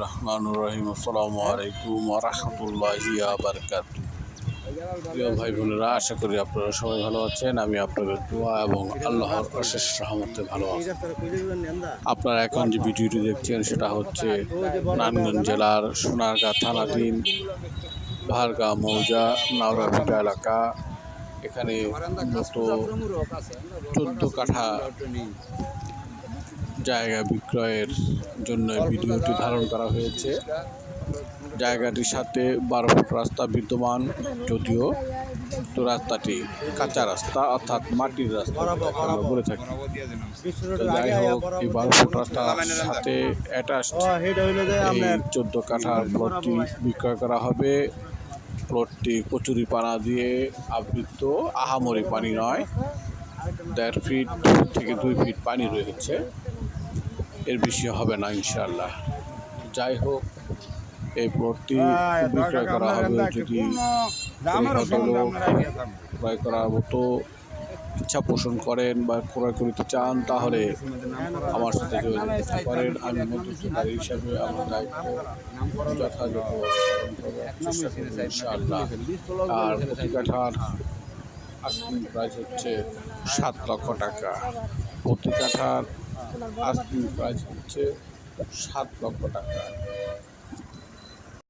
রহমানুর রহিম। আসসালামু আলাইকুম ওয়া রাহমাতুল্লাহি ওয়া বারাকাতুহু। প্রিয় ভাই বোনেরা, আশা করি আপনারা সবাই ভালো আছেন। আমি আপনাদের দোয়া এবং আল্লাহর অশেষ রহমতে ভালো আছি। আপনারা এখন যে ভিডিওটি দেখছেন সেটা হচ্ছে নারায়ণগঞ্জ জেলার সোনারগাঁ থানাধীন ভারগাঁ মৌজা নাওরাবিটা এলাকা। এখানে মূলত 14 কাঠা জায়গা বিক্রয়ের জন্য ভিডিওটি ধারণ করা হয়েছে। জায়গাটির সাথে 12 ফুট রাস্তা বিদ্যমান, যদিও তো রাস্তাটি কাঁচা রাস্তা, অর্থাৎ মাটির রাস্তা আমরা বলে থাকি। যাই হোক, এই 12 ফুট রাস্তার সাথে অ্যাটাচড এই 14 কাঠার প্লটটি বিক্রয় করা হবে। প্লটটি কচুরি পানা দিয়ে আবৃত, আহামরি পানি নয়, 1.5 ফিট থেকে 2 ফিট পানি রয়েছে, এর বেশি হবে না ইনশাআল্লাহ। যাই হোক, এই প্লটটি বিক্রয় করা হবে। যদি ভদ্রলোক ক্রয় করার মতো ইচ্ছা পোষণ করেন বা ক্রয় করতে চান, তাহলে আমার সাথে যোগাযোগ করতে পারেন। আমি মধ্যস্থকারী হিসাবে আমার দায়িত্ব যথাযথ ইনশাআল্লাহ। আর প্রতি কাঠার আস্কিং প্রাইস হচ্ছে 7 লক্ষ টাকা। প্রতি কাঠার আস্কিং প্রাইস হচ্ছে 7 লক্ষ টাকা।